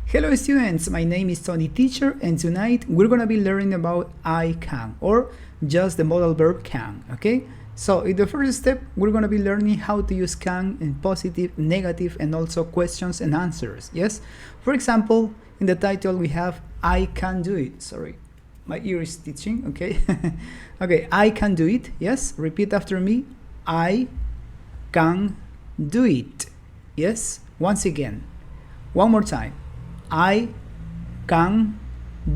Hello students, my name is Tony Teacher, and tonight we're gonna be learning about I can, or just the modal verb can, okay? So in the first step, we're gonna be learning how to use can in positive, negative, and also questions and answers, yes? For example, in the title we have I can do it. Sorry, my ear is itching, okay? Okay, I can do it, yes? Repeat after me. I can do it, yes? Once again, one more time. I can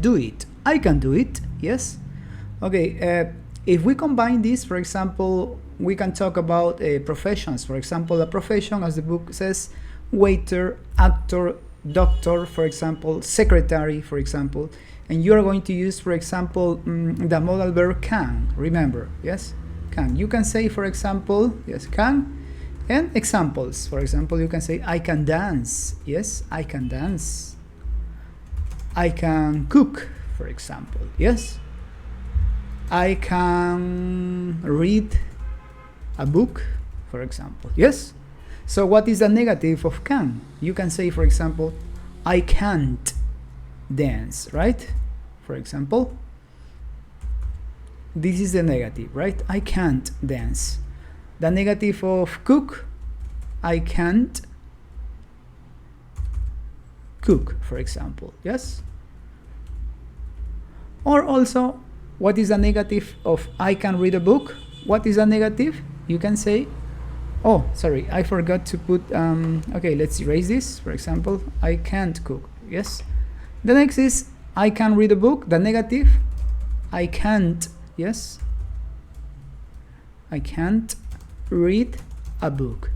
do it. I can do it, yes? Okay, if we combine this, for example, we can talk about professions. For example, a profession, as the book says, waiter, actor, doctor, for example, secretary, for example, and you are going to use, for example, the modal verb can, remember, yes? Can. You can say, for example, yes, can, and examples. For example, you can say, I can dance, yes, I can dance. I can cook, for example, yes? I can read a book, for example, yes? So what is the negative of can? You can say, for example, I can't dance, right? For example, this is the negative, right? I can't dance. The negative of cook, I can't cook, for example, yes? Or also, what is the negative of I can read a book? What is the negative? You can say, oh, sorry, I forgot to put, okay, let's erase this. For example, I can't cook, yes? The next is, I can read a book. The negative, I can't, yes? I can't read a book.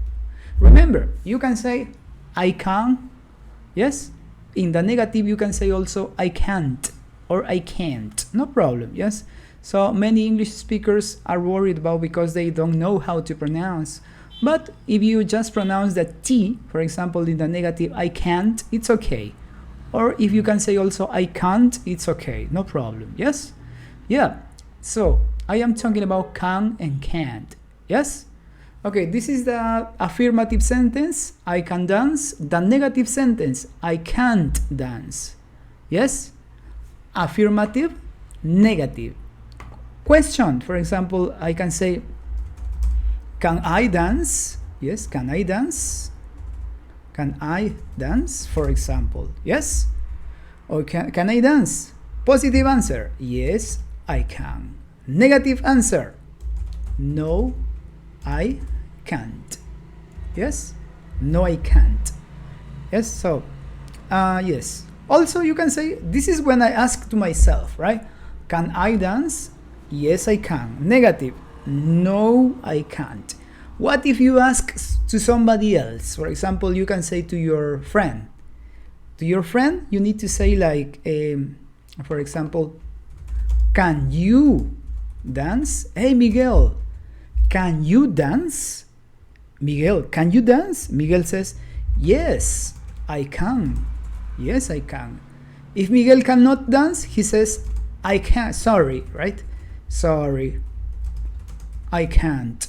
Remember, you can say, I can, yes? In the negative, you can say also, I can't, or I can't, no problem, yes? So many English speakers are worried about because they don't know how to pronounce. But if you just pronounce the T, for example, in the negative, I can't, it's okay. Or if you can say also, I can't, it's okay, no problem, yes? Yeah, so I am talking about can and can't, yes? Okay, this is the affirmative sentence, I can dance. The negative sentence, I can't dance. Yes? Affirmative, negative. Question, for example, I can say, can I dance? Yes, can I dance? Can I dance, for example? Yes? Or can I dance? Positive answer, yes, I can. Negative answer, no, I can't. Yes? No, I can't. Yes? So, yes. Also, you can say, this is when I ask to myself, right? Can I dance? Yes, I can. Negative. No, I can't. What if you ask to somebody else? For example, you can say to your friend. To your friend, you need to say like, for example, can you dance? Hey, Miguel, can you dance? Miguel, can you dance? Miguel says, yes, I can. Yes, I can. If Miguel cannot dance, he says, I can't. Sorry, right? Sorry, I can't.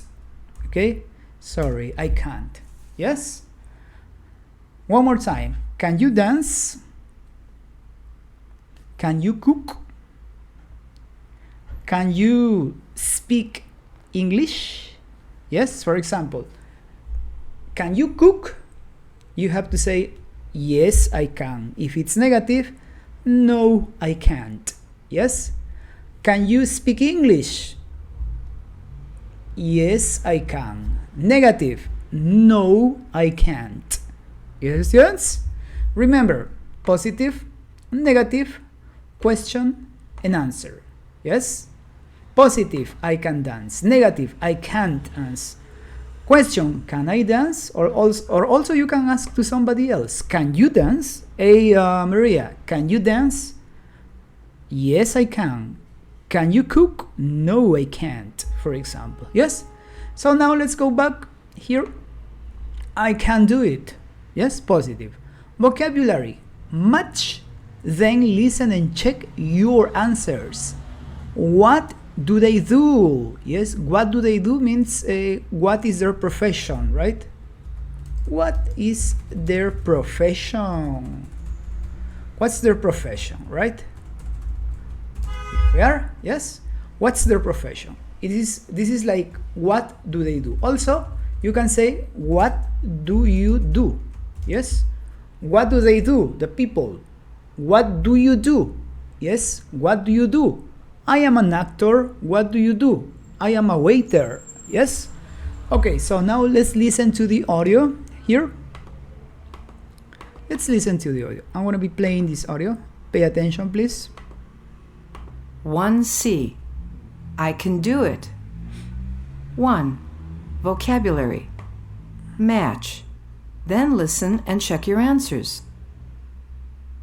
Okay? Sorry, I can't. Yes? One more time. Can you dance? Can you cook? Can you speak English? Yes, for example, can you cook? You have to say, yes, I can. If it's negative, no, I can't. Yes? Can you speak English? Yes, I can. Negative, no, I can't. Yes, students? Remember, positive, negative, question, and answer. Yes? Positive, I can dance. Negative, I can't dance. Question, can I dance? Or also you can ask to somebody else, can you dance? Hey, Maria, can you dance? Yes, I can. Can you cook? No, I can't, for example. Yes? So now let's go back here. I can do it. Yes, positive. Vocabulary, match, then listen and check your answers. What do they do? Yes, what do they do means what is their profession, right? What is their profession? What's their profession, right? Here, yes. What's their profession? This is like, what do they do? Also, you can say, what do you do? Yes. What do they do? The people. What do you do? Yes. What do you do? I am an actor. What do you do? I am a waiter. Yes. Okay, so now let's listen to the audio here. Let's listen to the audio. I'm going to be playing this audio. Pay attention, please. 1C. I can do it. 1. Vocabulary. Match. Then listen and check your answers.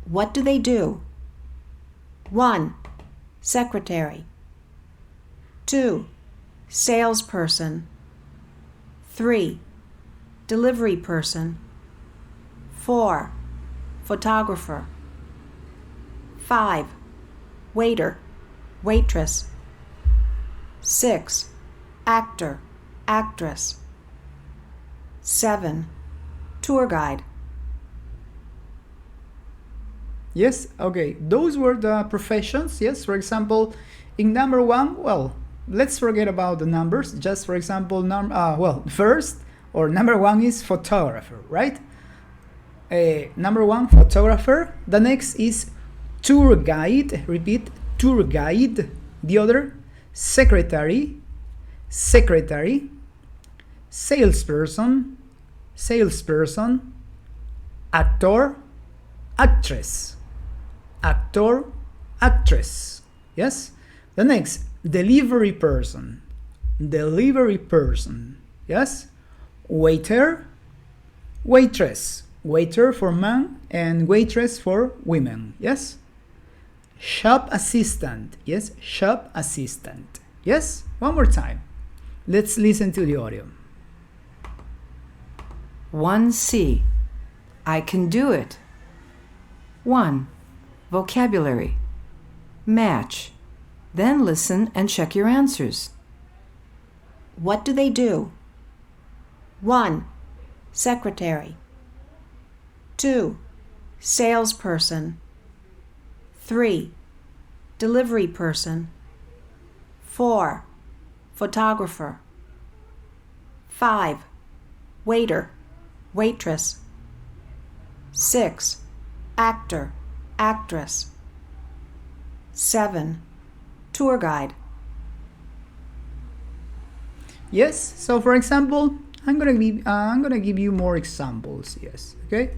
What do they do? 1. Secretary. 2. Salesperson. 3. Delivery person. 4. Photographer. 5. Waiter, waitress. 6. Actor, actress. 7. Tour guide. Yes, okay, those were the professions. Yes, for example, in number 1, well, let's forget about the numbers. Just for example, first or number 1 is photographer, right? Number 1, photographer. The next is tour guide. Repeat, tour guide. The other, secretary, secretary. Salesperson, salesperson. Actor, actress, actor, actress. Yes. The next, delivery person, delivery person. Yes. Waiter, waitress, waiter for men and waitress for women. Yes. Shop assistant. Yes, shop assistant. Yes. One more time. Let's listen to the audio. 1C. I can do it. 1. Vocabulary. Match. Then listen and check your answers. What do they do? 1. Secretary. 2. Salesperson. 3. Delivery person. 4. Photographer. 5. Waiter, waitress. 6. Actor, actress. 7. Tour guide. Yes. So, for example, I'm gonna give you more examples. Yes. Okay.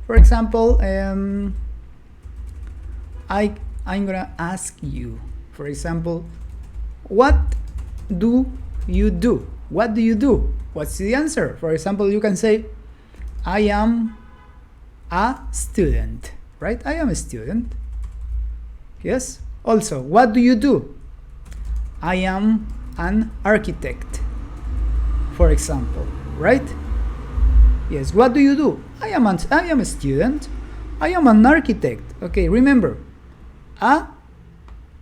For example, I'm gonna ask you. For example, what do you do? What do you do? What's the answer? For example, you can say, I am a student, right? I am a student. Yes. Also, what do you do? I am an architect, for example, right? Yes. What do you do? I am a student. I am an architect. Okay. Remember, a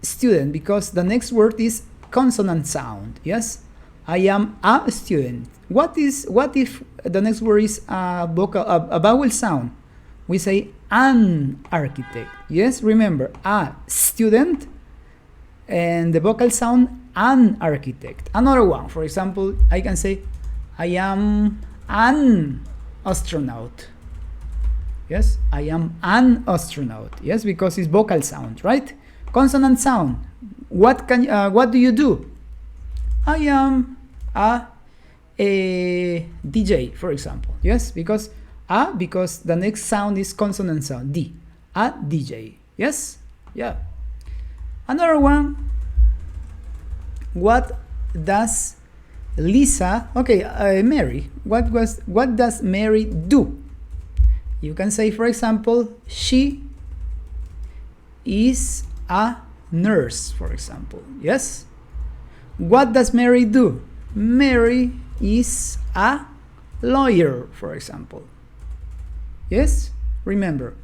student, because the next word is consonant sound. Yes. I am a student. What if the next word is a vowel sound? We say an architect. Yes, remember, a student and the vocal sound, an architect. Another one, for example, I can say I am an astronaut. Yes, I am an astronaut. Yes, because it's vocal sound, right? Consonant sound. What do you do? I am a DJ, for example. Yes, because the next sound is consonant sound, D. A DJ. Yes? Yeah. Another one. What does Lisa, Mary, what does Mary do? You can say, for example, she is a nurse, for example. Yes? What does Mary do? Mary is a lawyer, for example. Yes? Remember,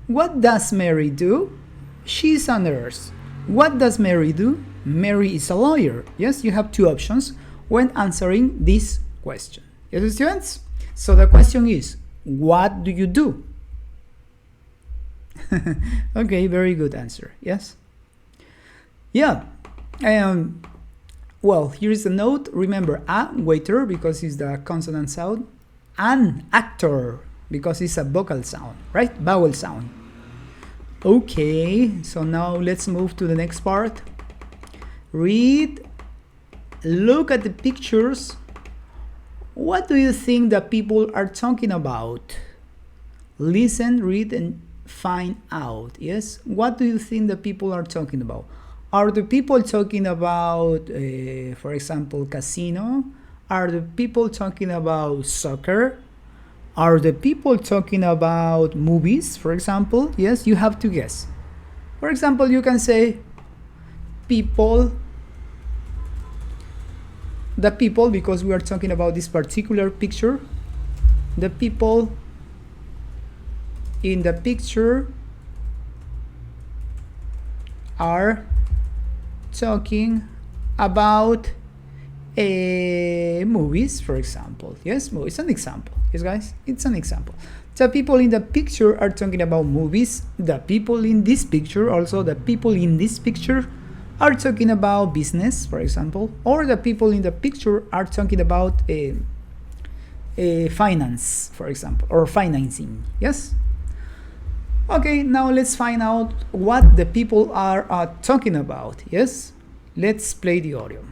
what does Mary do? She's a nurse. What does Mary do? Mary is a lawyer. Yes, you have two options when answering this question. Yes, students? So the question is, what do you do? Okay, very good answer. Yes. Yeah. Well, here's a note. Remember, a waiter because it's the consonant sound, an actor because it's a vocal sound, right? Vowel sound. Okay, so now let's move to the next part. Read, look at the pictures. What do you think the people are talking about? Listen, read, and find out. Yes, what do you think the people are talking about? Are the people talking about, for example, casino? Are the people talking about soccer? Are the people talking about movies, for example? Yes, you have to guess. For example, you can say people, the people, because we are talking about this particular picture. The people in the picture are talking about movies, for example. Yes, it's an example. Yes, guys, it's an example. The people in the picture are talking about movies. The people in this picture, also the people in this picture, are talking about business, for example. Or the people in the picture are talking about finance, for example, or financing. Yes. Okay, now let's find out what the people are talking about. Yes, let's play the audio.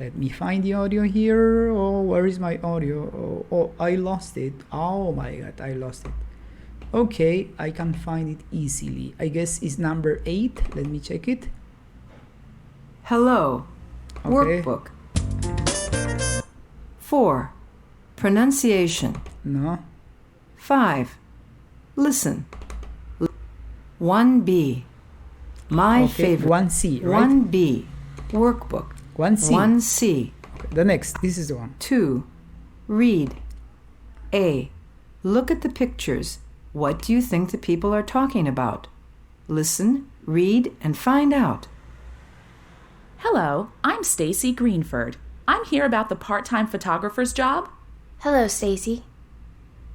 Let me find the audio here. Oh, where is my audio? Oh, I lost it. Oh my god, I lost it. Okay, I can find it easily. I guess it's number 8. Let me check it. Hello. Okay. Workbook. 4. Pronunciation. No. 5. Listen. 1B. My Okay, favorite. 1C, right? 1B. Workbook. 1C. 1C. Okay, the next, this is the one. 2. Read. A. Look at the pictures. What do you think the people are talking about? Listen, read, and find out. Hello, I'm Stacy Greenford. I'm here about the part-time photographer's job. Hello, Stacy.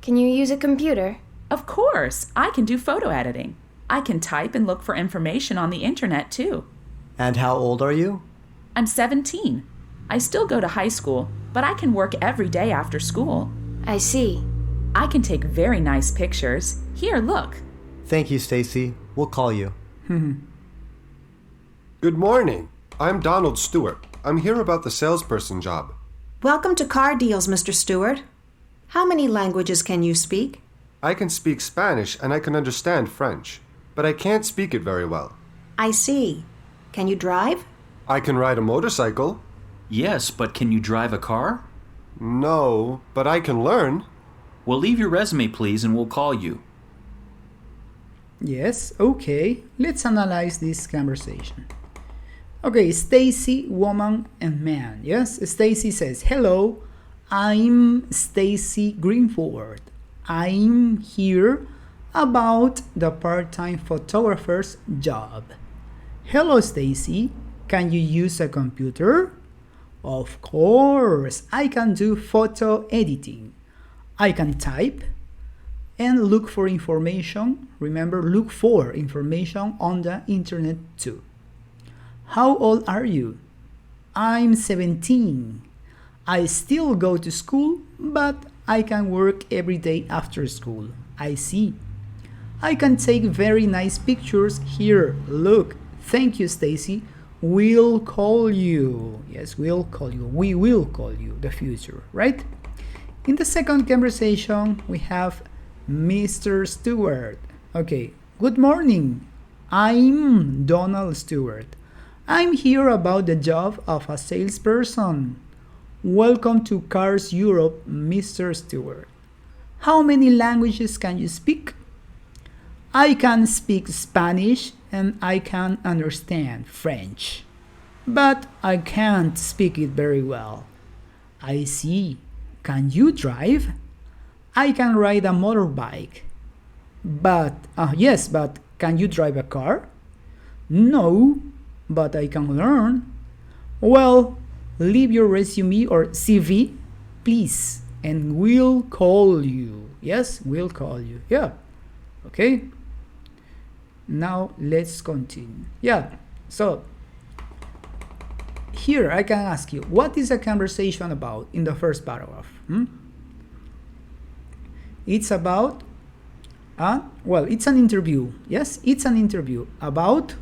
Can you use a computer? Of course, I can do photo editing. I can type and look for information on the internet too. And how old are you? I'm 17. I still go to high school, but I can work every day after school. I see. I can take very nice pictures. Here, look. Thank you, Stacy. We'll call you. Good morning. I'm Donald Stewart. I'm here about the salesperson job. Welcome to Car Deals, Mr. Stewart. How many languages can you speak? I can speak Spanish and I can understand French, but I can't speak it very well. I see. Can you drive? I can ride a motorcycle. Yes, but can you drive a car? No, but I can learn. Well, leave your resume, please, and we'll call you. Yes, okay. Let's analyze this conversation. Okay, Stacy, woman and man. Yes, Stacy says, hello, I'm Stacy Greenford. I'm here about the part-time photographer's job. Hello, Stacy. Can you use a computer? Of course, I can do photo editing. I can type and look for information. Remember, look for information on the internet too. How old are you? I'm 17. I still go to school, but I can work every day after school. I see. I can take very nice pictures. Here, look. Thank you, Stacy. We'll call you. Yes, we'll call you. We will call you, the future, right? In the second conversation, we have Mr. Stewart. Okay, good morning. I'm Donald Stewart. I'm here about the job of a salesperson. Welcome to Cars Europe, Mr. Stewart. How many languages can you speak? I can speak Spanish and I can understand French, but I can't speak it very well. I see. Can you drive? I can ride a motorbike. But, yes, but can you drive a car? No, but I can learn. Well, leave your resume or CV, please, and we'll call you. Yes, we'll call you. Yeah. Okay. Now let's continue. Yeah, so here I can ask you, what is a conversation about in the first paragraph? It's about, well, it's an interview. Yes, it's an interview about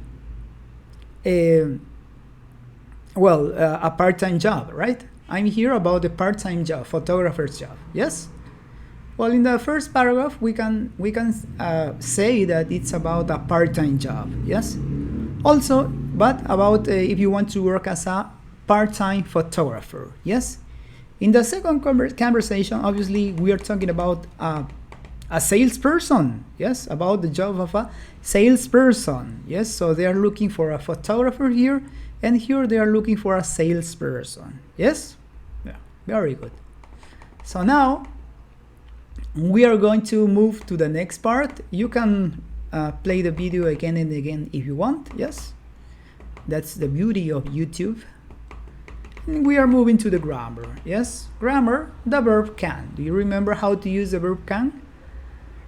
a part-time job, right? I'm here about a part-time job, photographer's job. Yes. Well, in the first paragraph, we can say that it's about a part-time job. Yes. Also, but about if you want to work as a part-time photographer. Yes. In the second conversation, obviously, we are talking about a salesperson. Yes, about the job of a salesperson. Yes, so they are looking for a photographer here, and here they are looking for a salesperson. Yes, yeah, very good. So now we are going to move to the next part. You can play the video again and again if you want. Yes, that's the beauty of YouTube. We are moving to the grammar. Yes, grammar, the verb can. Do you remember how to use the verb can?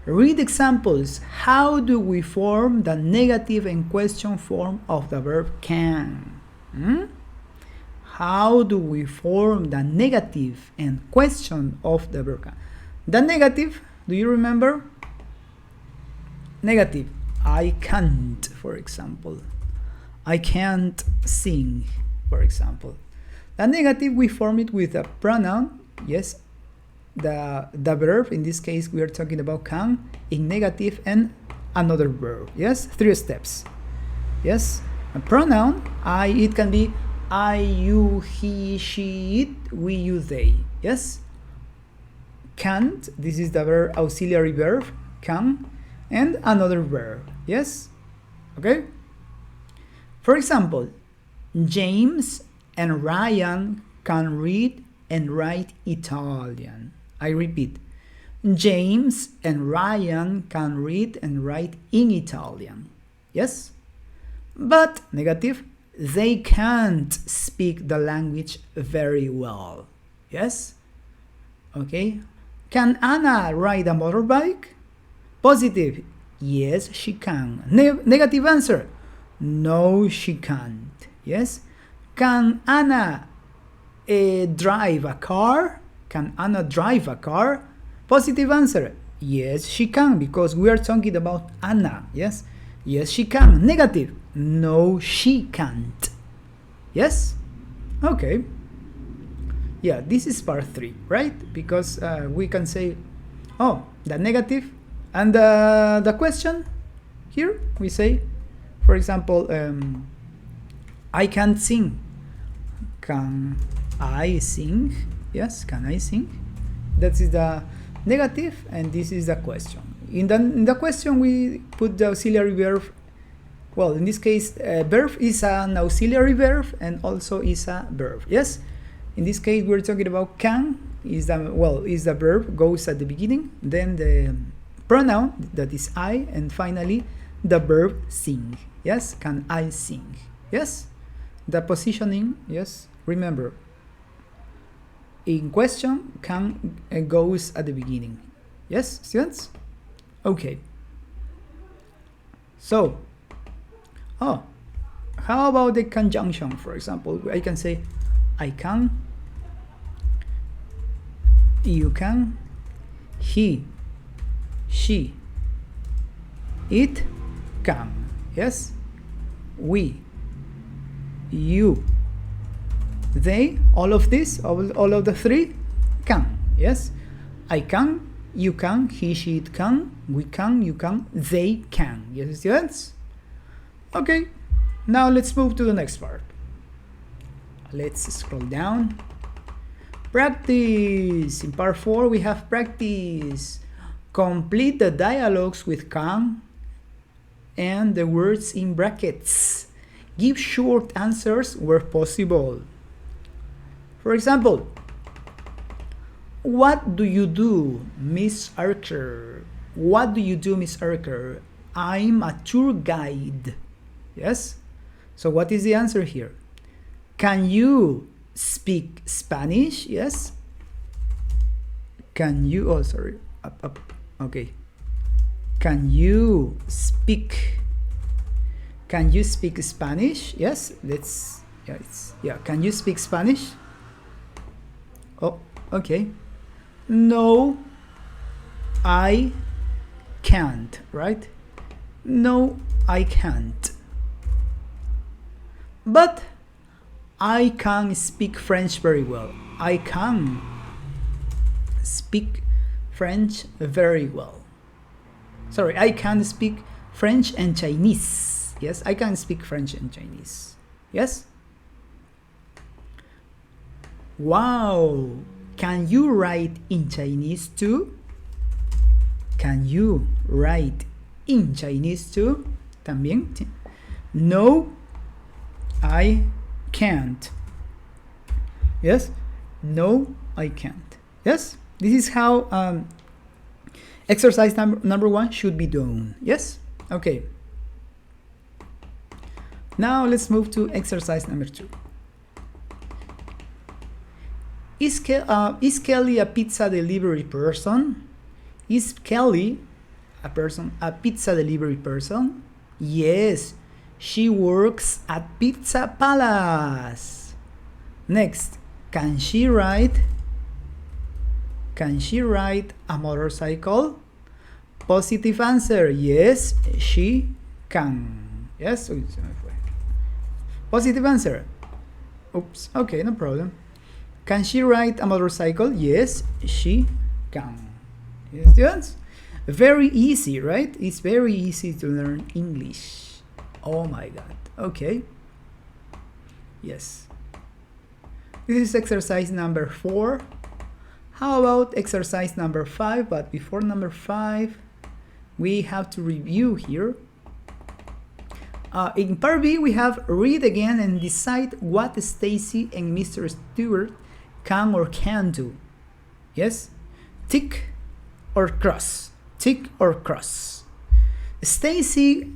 Read examples. How do we form the negative and question form of the verb can? How do we form the negative and question of the verb can? The negative, do you remember? Negative, I can't, for example. I can't sing, for example. The negative, we form it with a pronoun, yes, the verb, in this case we are talking about can, in negative, and another verb, yes, 3 steps. Yes, a pronoun, it can be I, you, he, she, it, we, you, they, yes. Can't, this is the verb, auxiliary verb, can, and another verb, yes, okay. For example, James and Ryan can read and write Italian. I repeat, James and Ryan can read and write in Italian. Yes? But, negative, they can't speak the language very well. Yes? Okay? Can Anna ride a motorbike? Positive, yes, she can. Negative answer, no, she can't. Yes? Can Anna drive a car? Can Anna drive a car? Positive answer, yes, she can, because we are talking about Anna. Yes? Yes, she can. Negative, no, she can't. Yes? Okay. Yeah, this is part 3, right? Because we can say, oh, the negative and the question. Here we say, for example, I can't sing. Can I sing? Yes, can I sing? That is the negative, and this is the question. In the question, we put the auxiliary verb. Well, in this case, verb is an auxiliary verb and also is a verb. Yes. In this case, we're talking about can is the verb, goes at the beginning, then the pronoun that is I, and finally the verb sing. Yes, can I sing? Yes, the positioning. Yes, remember. In question, can goes at the beginning. Yes, students? Okay. So, how about the conjunction? For example, I can say, I can, you can, he, she, it can. Yes, we, you, they, all of this, all of the 3 can. Yes, I can, you can, he, she, it can, we can, you can, they can. Yes, students? Okay, now let's move to the next part. Let's scroll down. Practice. In part 4, we have practice. Complete the dialogues with can and the words in brackets. Give short answers where possible. For example, what do you do, Miss Archer? What do you do, Miss Archer? I'm a tour guide. Yes? So what is the answer here? Can you speak Spanish? Yes. Can you, up. Okay. Can you speak Can you speak Spanish? Yes, can you speak Spanish? Oh, okay. No, I can't, right? No, I can't. But I can speak French very well. I can speak French very well. Sorry, I can speak French and Chinese. Yes, I can speak French and Chinese. Yes? Wow! Can you write in Chinese too? Can you write in Chinese too? También. No, I can't. Yes? No, I can't. Yes? This is how exercise number 1 should be done. Yes? Okay. Now let's move to exercise number 2. Is Kelly a pizza delivery person? Is Kelly a pizza delivery person? Yes, she works at Pizza Palace. Next, can she ride a motorcycle? Positive answer, yes, she can. Yes, positive answer. Oops, okay, no problem. Can she ride a motorcycle? Yes, she can. Yes, students? Very easy, right? It's very easy to learn English. Oh my god. Okay. Yes. This is exercise number 4. How about exercise number 5? But before number 5, we have to review here. In part B, we have read again and decide what Stacy and Mr. Stewart can or can't do. Yes? Tick or cross. Tick or cross. Stacy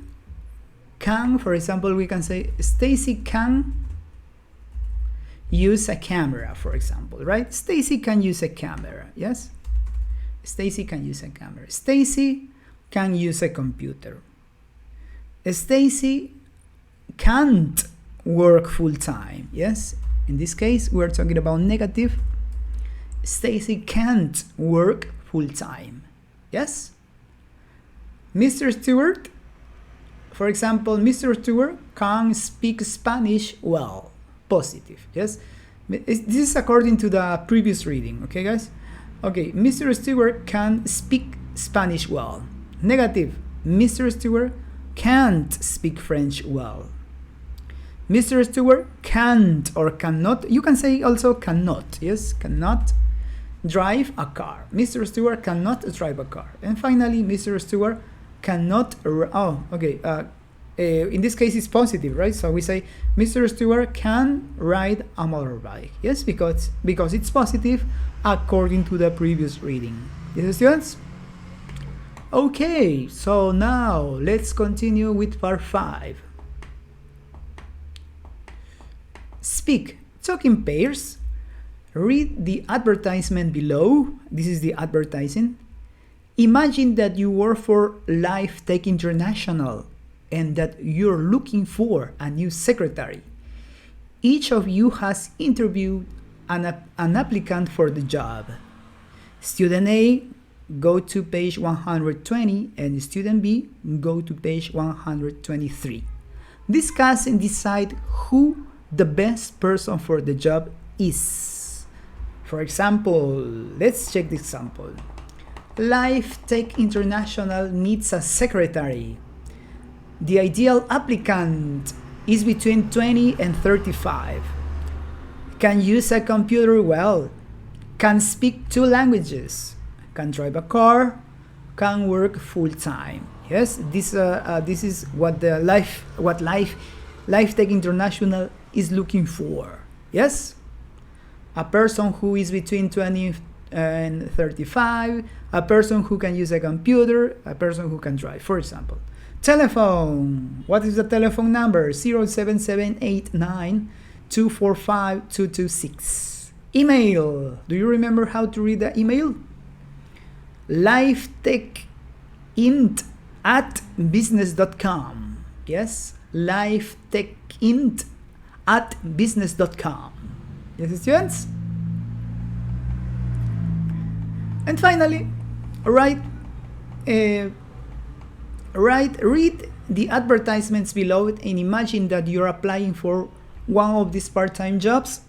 can, for example, we can say Stacy can use a camera, for example, right? Stacy can use a camera, yes? Stacy can use a camera. Stacy can use a computer. Stacy can't work full time, yes? In this case, we're talking about negative. Stacy can't work full time, yes? Mr. Stewart, for example, Mr. Stewart can speak Spanish well. Positive, yes? This is according to the previous reading, okay, guys? Okay, Mr. Stewart can speak Spanish well. Negative, Mr. Stewart can't speak French well. Mr. Stewart can't or cannot, you can say also cannot, yes? Cannot drive a car. Mr. Stewart cannot drive a car. And finally, Mr. Stewart cannot, in this case it's positive, right? So we say Mr. Stewart can ride a motorbike. Yes, because it's positive according to the previous reading. Yes, students? Okay, so now let's continue with part 5. Speak. Talk in pairs. Read the advertisement below. This is the advertising. Imagine that you work for Life Tech International and that you're looking for a new secretary. Each of you has interviewed an applicant for the job. Student A, go to page 120, and student B, go to page 123. Discuss and decide who the best person for the job is. For example, let's check the example. Life Tech International needs a secretary. The ideal applicant is between 20 and 35. Can use a computer well. Can speak 2 languages. Can drive a car. Can work full time. Yes, this is what Life Tech International is looking for. Yes, a person who is between 20 and 35. A person who can use a computer. A person who can drive. For example. Telephone. What is the telephone number? 07789245226. Email. Do you remember how to read the email? lifetechint@business.com. Yes, lifetechint@business.com. Yes, students? And finally, read the advertisements below it and imagine that you're applying for one of these part-time jobs.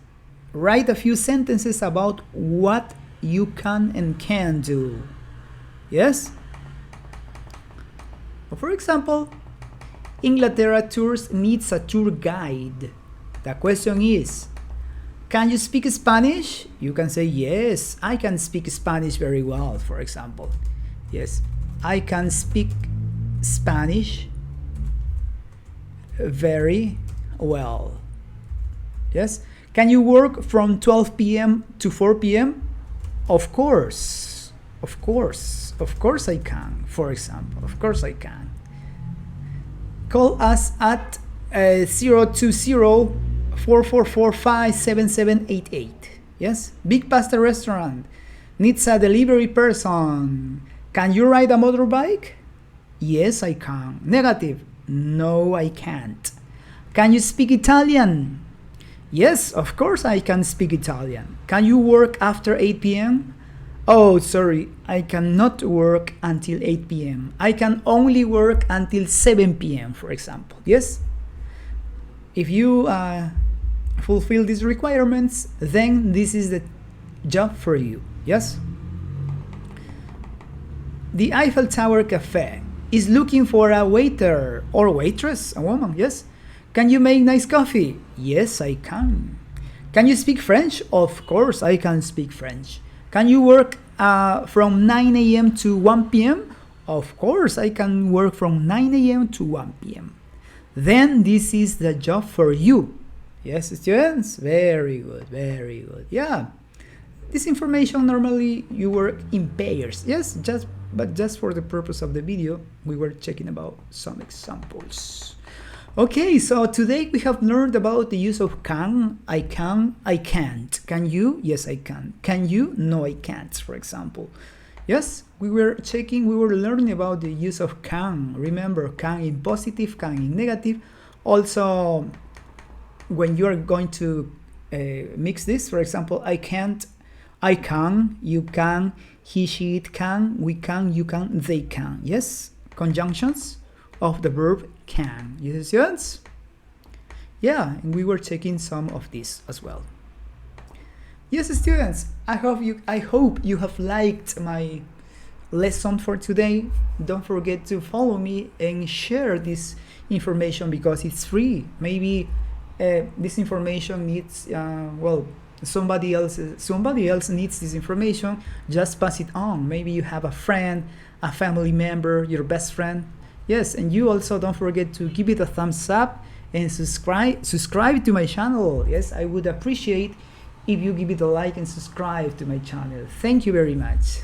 Write a few sentences about what you can and can't do. Yes? For example, Inglaterra Tours needs a tour guide. The question is, can you speak Spanish? You can say, yes, I can speak Spanish very well, for example. Yes, I can speak Spanish very well. Yes, can you work from 12 p.m. to 4 p.m.? Of course I can, for example. Of course I can. Call us at 020-4445-7788. Yes? Big Pasta Restaurant needs a delivery person. Can you ride a motorbike? Yes, I can. Negative. No, I can't. Can you speak Italian? Yes, of course I can speak Italian. Can you work after 8 p.m.? Oh, sorry, I cannot work until 8 p.m. I can only work until 7 p.m., for example. Yes? If you fulfill these requirements, then this is the job for you. Yes? The Eiffel Tower Cafe is looking for a waiter or waitress, a woman. Yes? Can you make nice coffee? Yes, I can. Can you speak French? Of course, I can speak French. Can you work from 9 a.m. to 1 p.m.? Of course, I can work from 9 a.m. to 1 p.m. Then this is the job for you. Yes, students? Very good, very good. Yeah. This information normally you work in pairs. Yes, but just for the purpose of the video, we were checking about some examples. Okay, so today we have learned about the use of can, I can't. Can you? Yes, I can. Can you? No, I can't, for example. Yes, we were learning about the use of can. Remember, can in positive, can in negative. Also, when you are going to mix this, for example, I can't, I can, you can, he, she, it can, we can, you can, they can. Yes, conjunctions of the verb can. Yes, students? Yeah, and we were checking some of this as well. Yes, students, I hope you have liked my lesson for today. Don't forget to follow me and share this information because it's free. Maybe this information needs somebody else needs this information. Just pass it on. Maybe you have a friend, a family member, your best friend. Yes, and you also don't forget to give it a thumbs up and subscribe to my channel. Yes, I would appreciate if you give it a like and subscribe to my channel. Thank you very much.